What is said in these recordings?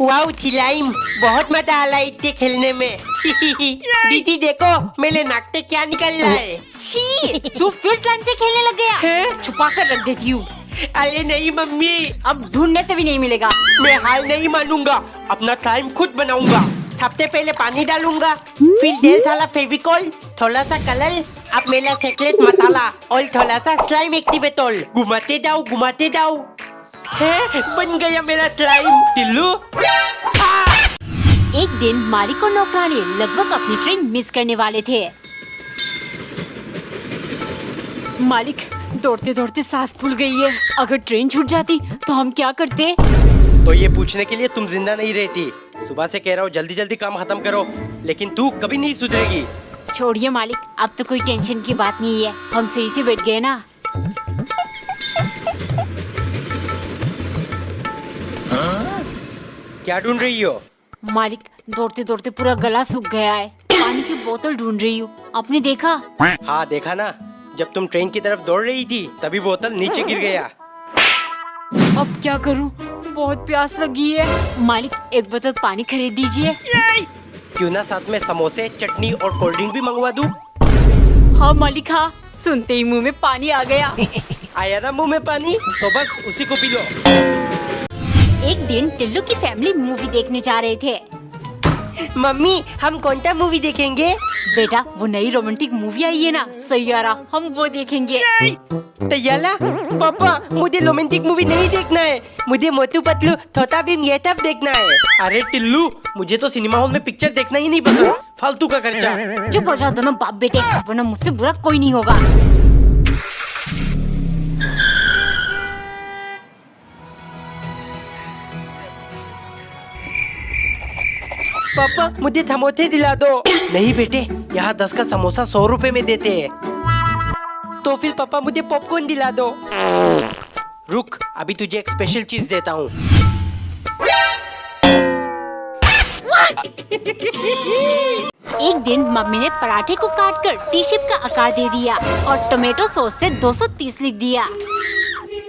वाह चिलाइम, बहुत मजा आ रहा है इतने खेलने में। दीदी देखो मेरे नाक से क्या निकल रहा है। छी, तू फिर स्लाइम से खेलने लग गया। है? छुपा कर रख देती हूँ। अरे नहीं मम्मी, अब ढूंढने से भी नहीं मिलेगा। मैं हाल नहीं मानूंगा, अपना स्लाइम खुद बनाऊंगा। सबसे पहले पानी डालूंगा, फिर ढेर सारा फेविकॉल, थोड़ा सा कलर, अब मेरा सेक्रेट मसाला और थोड़ा सा स्लाइम एक्टिवेटर। घुमाते जाओ। है, बन गया मेरा स्लाइम। टिल्लू एक दिन मालिक और नौकरानी लगभग अपनी ट्रेन मिस करने वाले थे। मालिक, दौड़ते दौड़ते सांस फूल गई है। अगर ट्रेन छूट जाती तो हम क्या करते? तो ये पूछने के लिए तुम जिंदा नहीं रहती। सुबह से कह रहा हूँ जल्दी जल्दी काम खत्म करो, लेकिन तू कभी नहीं सुधरेगी। छोड़िए मालिक, अब तो कोई टेंशन की बात नहीं है। हम सही से बैठ गए ना। क्या ढूंढ रही हो? मालिक, दौड़ते दौड़ते पूरा गला सूख गया है। पानी की बोतल ढूंढ रही हूँ। आपने देखा? हाँ देखा ना, जब तुम ट्रेन की तरफ दौड़ रही थी तभी बोतल नीचे गिर गया। अब क्या करूँ? बहुत प्यास लगी है। मालिक, एक बोतल पानी खरीद दीजिए। क्यों ना साथ में समोसे, चटनी और कोल्ड ड्रिंक भी मंगवा दूं? हाँ मालिक हाँ, सुनते ही मुंह में पानी आ गया। आया ना मुंह में पानी, तो बस उसी को पी लो। एक दिन टिल्लू की फैमिली मूवी देखने जा रहे थे। मम्मी, हम कौन सा मूवी देखेंगे? बेटा, वो नई रोमांटिक मूवी आई है ना, सैयारा, हम वो देखेंगे। तैयारा? पापा, मुझे रोमांटिक मूवी नहीं देखना है, मुझे मोटू पतलू, छोटा भीम ये सब देखना है। अरे टिल्लू, मुझे तो सिनेमा हॉल में पिक्चर देखना ही नहीं पसंद, फालतू का खर्चा। चुप हो जाओ दोनों बाप बेटे, वरना मुझसे बुरा कोई नहीं होगा। पापा, मुझे समोसे दिला दो। नहीं बेटे, यहाँ 10 का समोसा 100 रुपए में देते हैं। तो फिर पापा मुझे पॉपकॉर्न दिला दो। रुक, अभी तुझे एक स्पेशल चीज देता हूँ। एक दिन मम्मी ने पराठे को काटकर टी शेप का आकार दे दिया और टोमेटो सॉस से 230 लिख दिया।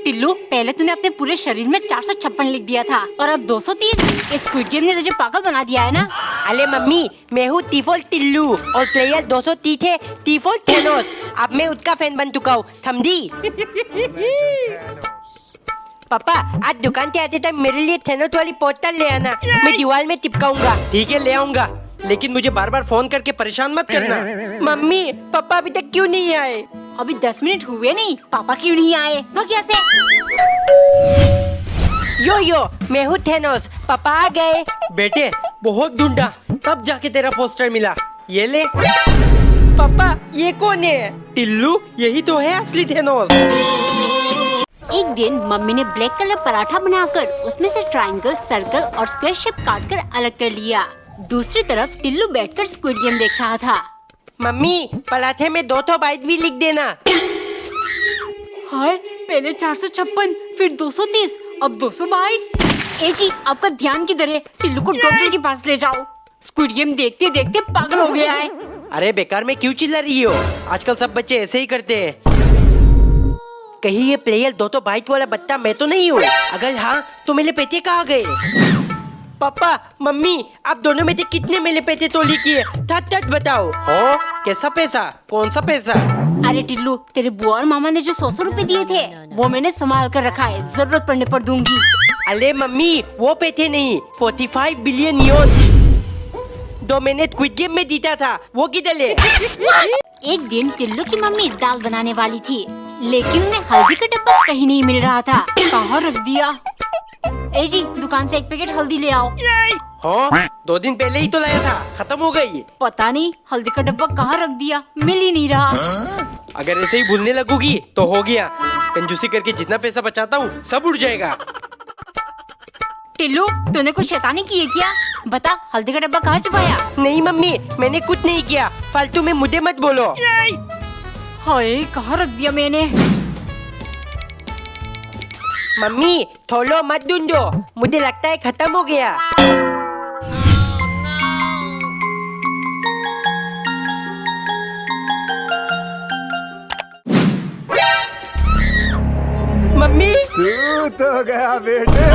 टिल्लू, पहले तूने अपने पूरे शरीर में 456 लिख दिया था और अब 230। इस स्क्विड गेम ने तुझे पागल बना दिया है ना? अरे मम्मी, मैं हूँ टीफोल टिल्लू और प्लेयर 230 है टीफोल थेनोस। अब मैं उसका फैन बन चुका हूँ, समझी? पापा, आज दुकान से आते टाइम मेरे लिए थेनोस वाली पोस्टर ले आना, मैं दीवार में चिपकाऊंगा। ठीक है, ले आऊंगा, लेकिन मुझे बार बार फोन करके परेशान मत करना। मम्मी, पापा अभी तक क्यों नहीं आए? अभी 10 मिनट हुए नहीं, पापा क्यों नहीं आए? भाग यहाँ से। यो, मैं हूँ थेनोस, पापा आ गए। बेटे, बहुत ढूंढा तब जाके तेरा पोस्टर मिला, ये ले। पापा, ये कौन है? टिल्लू, यही तो है असली थेनोस। एक दिन मम्मी ने ब्लैक कलर पराठा बनाकर उसमें से ट्रायंगल, सर्कल और स्क्वायर शेप काटकर अलग कर लिया। दूसरी तरफ टिल्लू बैठकर स्क्विड गेम देख रहा था। मम्मी, पराठे में 200 बाइट भी लिख देना। हाय, पहले 456, फिर 230, अब 222। ए जी, आपका ध्यान किधर है? टिल्लू को डॉक्टर के पास ले जाओ। स्क्विड गेम देखते देखते पागल हो गया है। अरे बेकार में क्यों चिल्ला रही हो? आजकल सब बच्चे ऐसे ही करते हैं। कहीं ये प्लेयर 200 बाइट वाला बच्चा मैं तो नहीं हूँ? अगर हाँ, तो मेरे पैसे कहाँ गए? पापा, मम्मी, आप दोनों में से कितने मेरे पैसे तोली किए? सच बताओ। हो, कैसा पैसा? कौन सा पैसा? अरे टिल्लू, तेरे बुआ और मामा ने जो 100 रुपए दिए थे, वो मैंने संभाल कर रखा है, जरूरत पड़ने पर दूंगी। अरे मम्मी, वो पैसे नहीं, 45 बिलियन योन दो मैंने स्क्विड गेम में जीता था, वो किधर है? एक दिन टिल्लू की मम्मी दाल बनाने वाली थी, लेकिन उन्हें हल्दी का डब्बा कहीं नहीं मिल रहा था। कहाँ रख दिया? ए जी, दुकान से एक पैकेट हल्दी ले आओ। हाँ, 2 दिन पहले ही तो लाया था, खत्म हो गई। पता नहीं हल्दी का डब्बा कहाँ रख दिया, मिल ही नहीं रहा। अगर ऐसे ही भूलने लगोगी तो हो गया, कंजूसी करके जितना पैसा बचाता हूँ सब उड़ जाएगा। टिल्लू, तूने कुछ शैतानी की है क्या? बता, हल्दी का डब्बा कहाँ छुपाया? नहीं मम्मी, मैंने कुछ नहीं किया, फालतू में मुझे मत बोलो। हाय, कहाँ रख दिया मैंने? मम्मी, थोलो मत ढूंढो, मुझे लगता है खत्म हो गया। मम्मी, तू तो गया बेटे।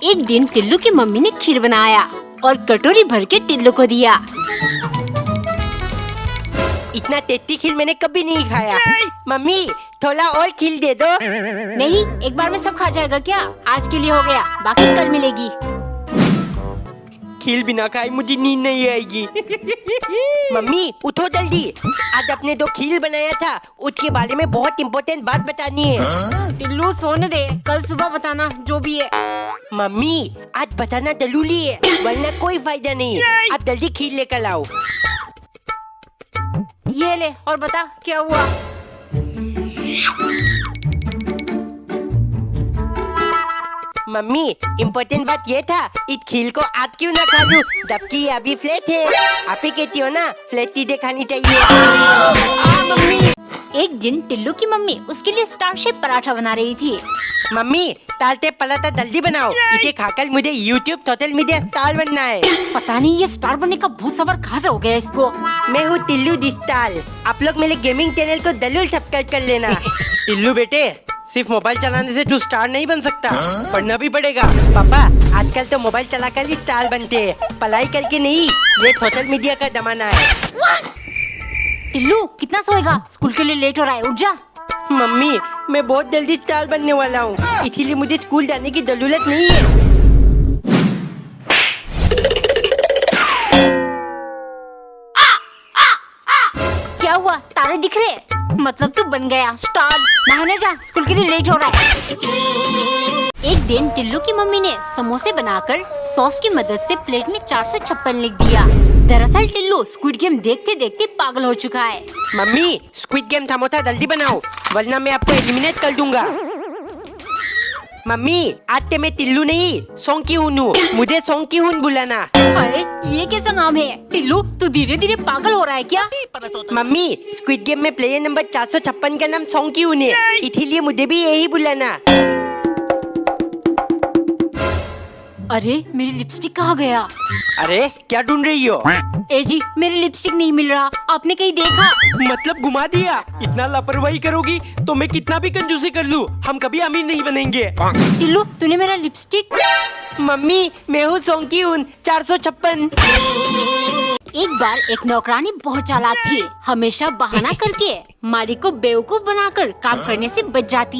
एक दिन टिल्लू की मम्मी ने खीर बनाया और कटोरी भर के टिल्लू को दिया। इतना टेस्टी खीर मैंने कभी नहीं खाया। मम्मी थोड़ा और खीर दे दो। नहीं, एक बार में सब खा जाएगा क्या? आज के लिए हो गया, बाकी कल मिलेगी। खीर बिना खाए मुझे नींद नहीं आएगी। मम्मी उठो जल्दी, आज अपने दो खीर बनाया था उसके बारे में बहुत इम्पोर्टेंट बात बतानी है। टिल्लू सोने दे, कल सुबह बताना जो भी है। मम्मी आज बताना जरूरी है वरना कोई फायदा नहीं है। आप जल्दी खीर लेकर लाओ। ये ले और बता क्या हुआ। मम्मी इम्पोर्टेंट बात ये था, इस खीर को आज क्यों ना खा लूं, जबकि ये अभी फ्लैट है। आप ही कहती हो ना फ्लैट चीजें खानी चाहिए। मम्मी एक दिन टिल्लू की मम्मी उसके लिए स्टार शेप पराठा बना रही थी। मम्मी तालते पराठा जल्दी बनाओ, इसे खाकर मुझे यूट्यूब सोशल मीडिया स्टार बनना है। पता नहीं ये स्टार बनने का भूत सवार कहाँ से हो गया इसको। मैं हूँ टिल्लू डिजिटल, आप लोग मेरे गेमिंग चैनल को जरूर सब्सक्राइब कर लेना। टिल्लू बेटे सिर्फ मोबाइल चलाने से तू स्टार नहीं बन सकता, पढ़ना भी पड़ेगा। पापा आजकल तो मोबाइल चलाकर ही स्टार बनते हैं, पढ़ाई करके नहीं। ये सोशल मीडिया का जमाना है। टिल्लू कितना सोएगा, स्कूल के लिए लेट हो रहा है, उठ जा। मम्मी मैं बहुत जल्दी स्टार बनने वाला हूँ, इसीलिए मुझे स्कूल जाने की जरूरत नहीं है। क्या हुआ, तारे दिख रहे? मतलब तू बन गया स्टार। नहाने जा, स्कूल के लिए लेट हो रहा है। एक दिन टिल्लू की मम्मी ने समोसे बनाकर सॉस की मदद से प्लेट में 456 लिख दिया। दरअसल टिल्लू स्क्विड गेम देखते देखते पागल हो चुका है। मम्मी स्क्विड गेम समोसा जल्दी बनाओ वरना मैं आपको एलिमिनेट कर दूंगा। मम्मी आज ते मैं टिल्लू नहीं सोंग की हून हूँ, मुझे सोंग की हून बुलाना। अरे ये कैसा नाम है? टिल्लू तू धीरे धीरे पागल हो रहा है क्या? मम्मी स्क्विड गेम में प्लेयर नंबर 456 का नाम सोंग की हून है, इसीलिए मुझे भी यही बुलाना। अरे मेरी लिपस्टिक कहाँ गया? अरे क्या ढूंढ रही हो? ए जी मेरी लिपस्टिक नहीं मिल रहा, आपने कहीं देखा? मतलब घुमा दिया? इतना लापरवाही करोगी तो मैं कितना भी कंजूसी कर लूं, हम कभी अमीर नहीं बनेंगे। टिल्लू तूने मेरा लिपस्टिक। मम्मी मैं हूँ सोंग की हून 456। एक बार एक नौकरानी बहुत चालाक थी, हमेशा बहाना करके मालिक को बेवकूफ बनाकर काम करने से बच जाती।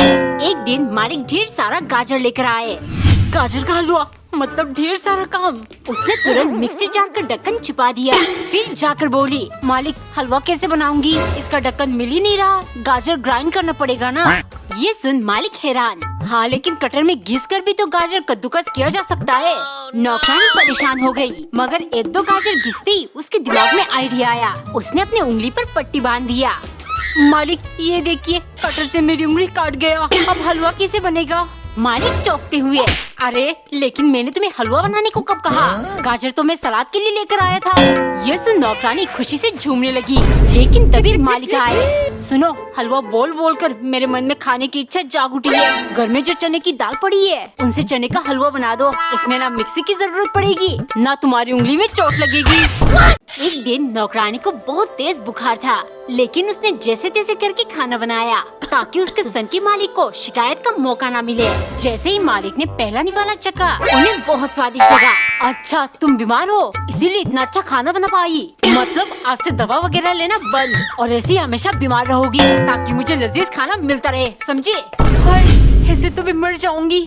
एक दिन मालिक ढेर सारा गाजर लेकर आए। गाजर का हलवा मतलब ढेर सारा काम। उसने तुरंत मिक्सी जार का ढक्कन छिपा दिया, फिर जाकर बोली, मालिक हलवा कैसे बनाऊंगी, इसका ढक्कन मिल ही नहीं रहा, गाजर ग्राइंड करना पड़ेगा ना। ये सुन मालिक हैरान, हाँ लेकिन कटर में घिस कर भी तो गाजर कद्दूकस किया जा सकता है। नौकरानी परेशान हो गई, मगर एक दो गाजर घिसते ही उसके दिमाग में आइडिया आया। उसने अपनी उंगली पर पट्टी बांध दिया। मालिक ये देखिए कटर से मेरी उंगली काट गया, अब हलवा कैसे बनेगा? मालिक चौंकते हुए, अरे लेकिन मैंने तुम्हें हलवा बनाने को कब कहा? गाजर तो मैं सलाद के लिए लेकर आया था। ये सुन नौकरानी खुशी से झूमने लगी, लेकिन तभी मालिक आए। सुनो हलवा बोल बोल कर मेरे मन में खाने की इच्छा जाग उठी है। घर में जो चने की दाल पड़ी है उनसे चने का हलवा बना दो, इसमें ना मिक्सी की जरूरत पड़ेगी ना तुम्हारी उंगली में चोट लगेगी। एक दिन नौकरानी को बहुत तेज बुखार था, लेकिन उसने जैसे तैसे करके खाना बनाया ताकि उसके सन की मालिक को शिकायत का मौका ना मिले। जैसे ही मालिक ने पहला निवाला चखा उन्हें बहुत स्वादिष्ट लगा। अच्छा तुम बीमार हो इसीलिए इतना अच्छा खाना बना पाई, मतलब आज से दवा वगैरह लेना बंद और ऐसे ही हमेशा बीमार रहोगी ताकि मुझे लजीज खाना मिलता रहे, समझे? ऐसे तो मैं मर जाऊंगी,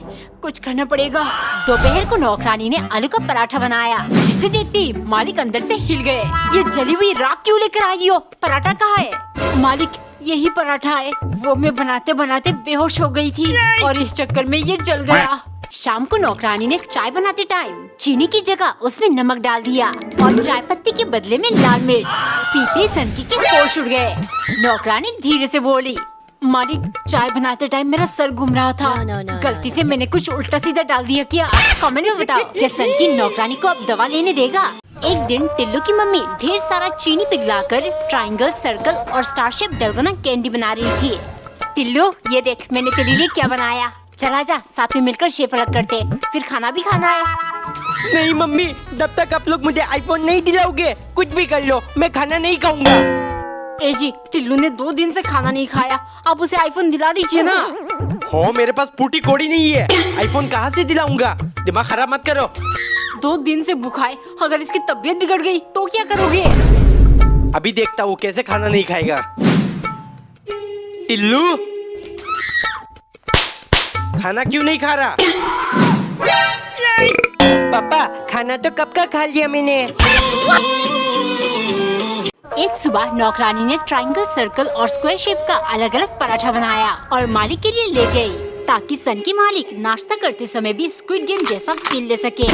कुछ करना पड़ेगा। दोपहर को नौकरानी ने आलू का पराठा बनाया, जिसे देखती मालिक अंदर से हिल गए। ये जली हुई राख क्यों लेकर आई हो? पराठा कहाँ है? मालिक यही पराठा है, वो मैं बनाते बनाते बेहोश हो गई थी और इस चक्कर में ये जल गया। शाम को नौकरानी ने चाय बनाते टाइम चीनी की जगह उसमें नमक डाल दिया और चाय पत्ती के बदले में लाल मिर्च। पीते ही सनकी के होश उड़ गए। नौकरानी धीरे से बोली, मालिक चाय बनाते टाइम मेरा सर घूम रहा था, गलती से मैंने कुछ उल्टा सीधा डाल दिया क्या? कमेंट में बताओ क्या सनकी नौकरानी को अब दवा लेने देगा? एक दिन टिल्लू की मम्मी ढेर सारा चीनी पिघलाकर ट्रायंगल, सर्कल और स्टार शेप डलगोना कैंडी बना रही थी। टिल्लू ये देख मैंने तेरे लिए क्या बनाया, चला जा साथ में मिलकर शेप अलग करते, फिर खाना भी खाना है। नहीं मम्मी, जब तक आप लोग मुझे आईफोन नहीं दिलाओगे कुछ भी कर लो, मैं खाना नहीं खाऊंगा। ए जी, टिल्लू ने 2 दिन से खाना नहीं खाया, आप उसे आईफोन दिला दीजिए ना। हो मेरे पास फूटी कोड़ी नहीं है, आईफोन कहाँ से दिलाऊंगा? दिमाग खराब मत करो। 2 दिन से भूखा है, अगर इसकी तबीयत बिगड़ गई तो क्या करोगे? अभी देखता हूँ कैसे खाना नहीं खाएगा। टिल्लू, खाना क्यों नहीं खा रहा? पापा, खाना तो कब का खा लिया मैंने। एक सुबह नौकरानी ने ट्रायंगल, सर्कल और स्क्वायर शेप का अलग अलग पराठा बनाया और मालिक के लिए ले गई, ताकि सन की मालिक नाश्ता करते समय भी स्क्विड गेम जैसा फील ले सके।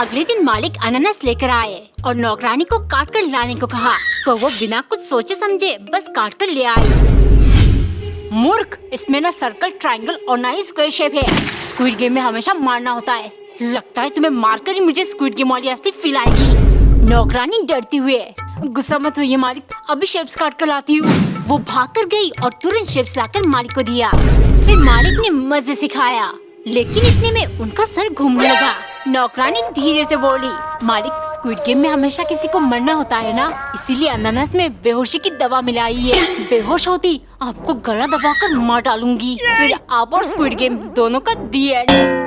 अगले दिन मालिक अनानास लेकर आए और नौकरानी को काट कर लाने को कहा, सो वो बिना कुछ सोचे समझे बस काट कर ले आई। मूर्ख, इसमें ना सर्कल, ट्रायंगल और ना ही स्क्वायर शेप है। स्क्विड गेम में हमेशा मारना होता है। लगता है तुम्हें मारकर ही मुझे स्क्विड गेम वाली असली फील आएगी। नौकरानी डरती हुए, गुस्सा मत होइए मालिक, अभी शेप्स काट कर लाती हूँ। वो भाग कर गई और तुरंत शेप्स लाकर मालिक को दिया। फिर मालिक ने मजे से खाया, लेकिन इतने में उनका सर घूमने लगा। नौकरानी धीरे से बोली, मालिक, स्क्विड गेम में हमेशा किसी को मरना होता है ना, इसीलिए अनानास में बेहोशी की दवा मिलाई है। बेहोश होती आपको गला दबाकर मार डालूंगी, फिर आप और स्क्विड गेम दोनों का दी एंड।